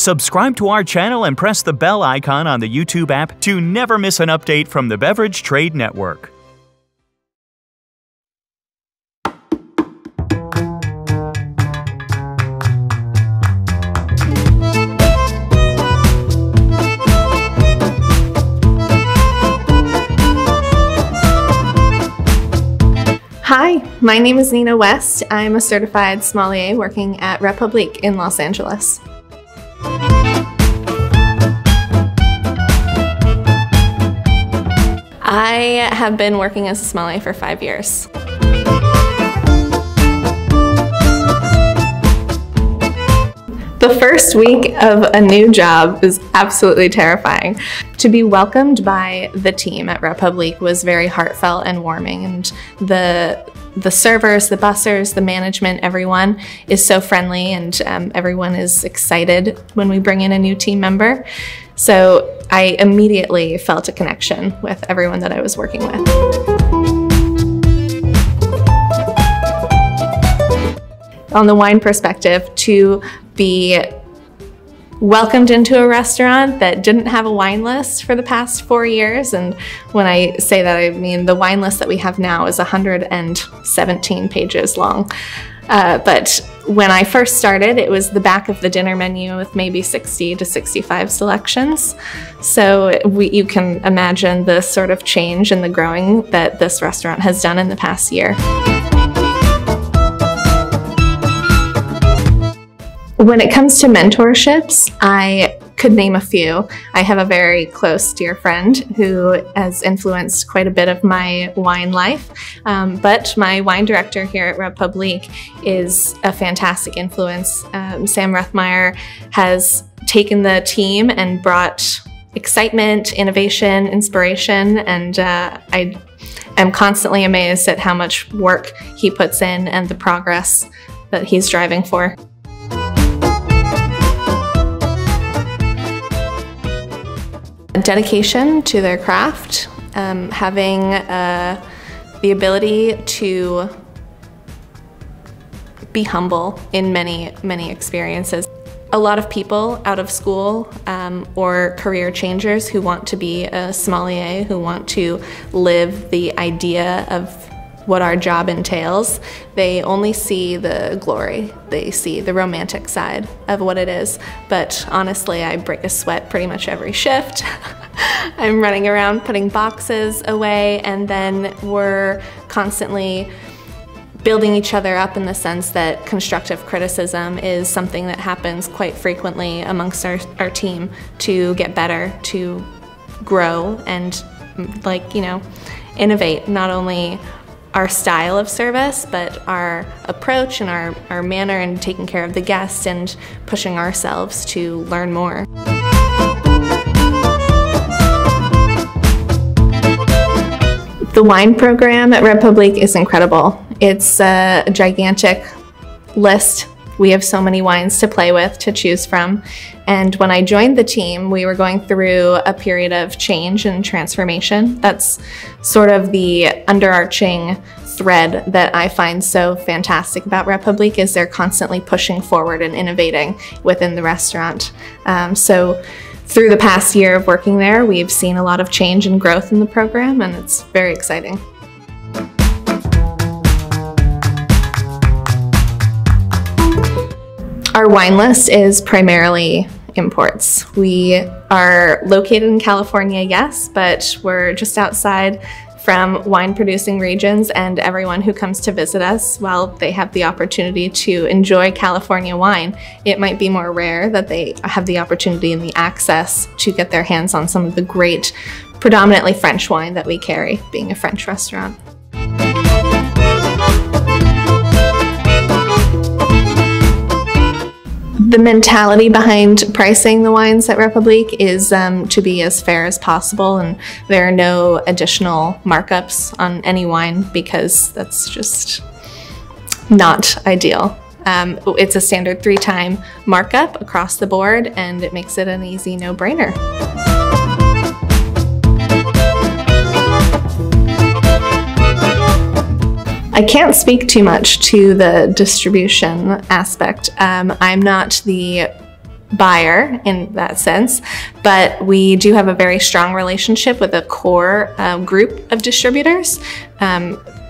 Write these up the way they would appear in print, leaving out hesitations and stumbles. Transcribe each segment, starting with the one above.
Subscribe to our channel and press the bell icon on the YouTube app to never miss an update from the Beverage Trade Network. Hi, my name is Nina West. I'm a certified sommelier working at Republique in Los Angeles. I have been working as a sommelier for 5 years. The first week of a new job is absolutely terrifying. To be welcomed by the team at Republique was very heartfelt and warming, and the servers, the bussers, the management, everyone is so friendly, and everyone is excited when we bring in a new team member. So I immediately felt a connection with everyone that I was working with. On the wine perspective, to be welcomed into a restaurant that didn't have a wine list for the past 4 years, and when I say that, I mean the wine list that we have now is 117 pages long. But when I first started, it was the back of the dinner menu with maybe 60 to 65 selections. So you can imagine the sort of change and the growing that this restaurant has done in the past year. When it comes to mentorships, I could name a few. I have a very close dear friend who has influenced quite a bit of my wine life, but my wine director here at Republique is a fantastic influence. Sam Rethmeyer has taken the team and brought excitement, innovation, inspiration, and I am constantly amazed at how much work he puts in and the progress that he's driving for. Dedication to their craft, having the ability to be humble in many experiences. A lot of people out of school or career changers who want to be a sommelier, who want to live the idea of what our job entails, they only see the glory. They see the romantic side of what it is. But honestly, I break a sweat pretty much every shift. I'm running around putting boxes away, and then we're constantly building each other up in the sense that constructive criticism is something that happens quite frequently amongst our team to get better, to grow, and innovate not only our style of service, but our approach and our manner in taking care of the guest and pushing ourselves to learn more. The wine program at Republique is incredible. It's a gigantic list. We have so many wines to play with, to choose from. And when I joined the team, we were going through a period of change and transformation. That's sort of the underarching thread that I find so fantastic about Republique, is they're constantly pushing forward and innovating within the restaurant. So through the past year of working there, we've seen a lot of change and growth in the program, and it's very exciting. Our wine list is primarily imports. We are located in California, yes, but we're just outside from wine-producing regions, and everyone who comes to visit us, while they have the opportunity to enjoy California wine, it might be more rare that they have the opportunity and the access to get their hands on some of the great, predominantly French wine that we carry, being a French restaurant. The mentality behind pricing the wines at Republique is to be as fair as possible, and there are no additional markups on any wine because that's just not ideal. It's a standard 3-time markup across the board, and it makes it an easy no-brainer. I can't speak too much to the distribution aspect. I'm not the buyer in that sense, but we do have a very strong relationship with a core group of distributors.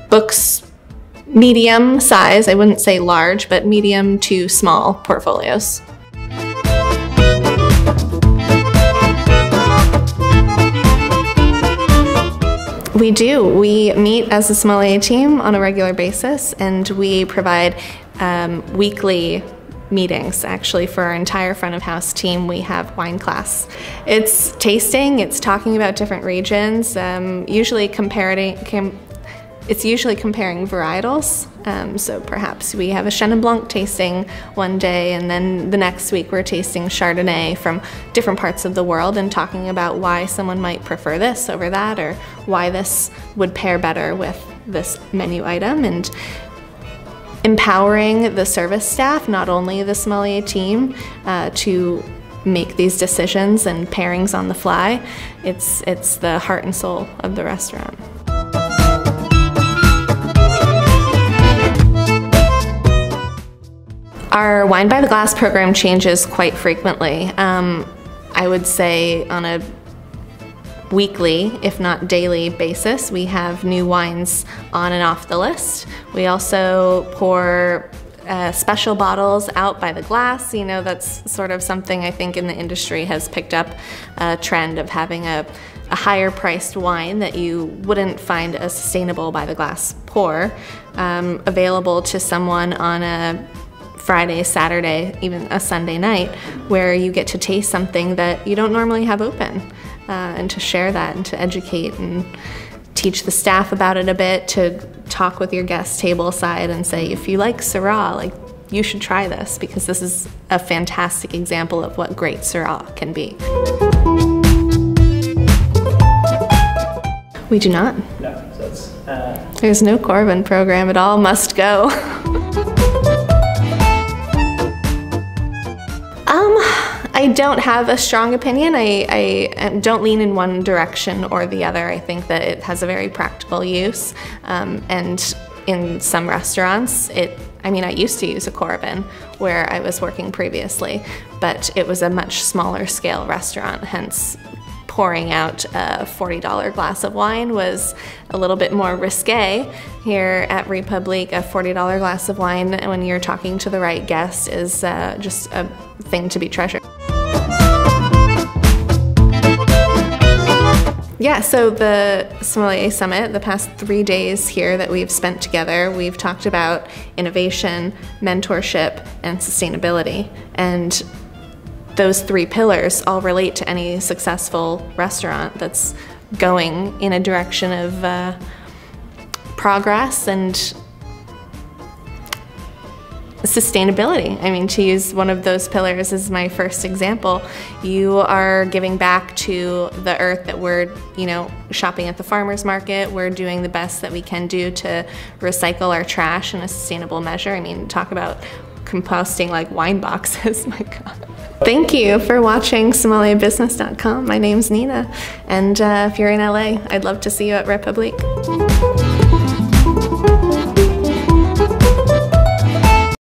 Books medium size, I wouldn't say large, but medium to small portfolios. We do. We meet as a sommelier team on a regular basis, and we provide weekly meetings. Actually, for our entire front of house team, we have wine class. It's tasting, it's talking about different regions, usually comparing varietals. So perhaps we have a Chenin Blanc tasting one day, and then the next week we're tasting Chardonnay from different parts of the world and talking about why someone might prefer this over that, or why this would pair better with this menu item, and empowering the service staff, not only the sommelier team, to make these decisions and pairings on the fly. It's the heart and soul of the restaurant. Our Wine by the Glass program changes quite frequently. I would say on a weekly, if not daily basis, we have new wines on and off the list. We also pour special bottles out by the glass. You know, that's sort of something I think in the industry has picked up a trend of having a higher priced wine that you wouldn't find a sustainable by the glass pour available to someone on a Friday, Saturday, even a Sunday night, where you get to taste something that you don't normally have open, and to share that and to educate and teach the staff about it a bit, to talk with your guests table side and say, if you like Syrah, like, you should try this, because this is a fantastic example of what great Syrah can be. We do not. No, so it's, There's no Corbin program. It all must go. I don't have a strong opinion. I don't lean in one direction or the other. I think that it has a very practical use, and in some restaurants, I used to use a Corbin where I was working previously, but it was a much smaller scale restaurant, hence pouring out a $40 glass of wine was a little bit more risque. Here at Republique, a $40 glass of wine, when you're talking to the right guest, is just a thing to be treasured. Yeah, so the Sommelier Summit, the past 3 days here that we've spent together, we've talked about innovation, mentorship, and sustainability. And those 3 pillars all relate to any successful restaurant that's going in a direction of progress and sustainability. I mean, to use one of those pillars as my first example, you are giving back to the earth that we're, shopping at the farmer's market. We're doing the best that we can do to recycle our trash in a sustainable measure. I mean, talk about composting like wine boxes, my God. Thank you for watching SommelierBusiness.com. My name's Nina, and if you're in LA, I'd love to see you at Republique.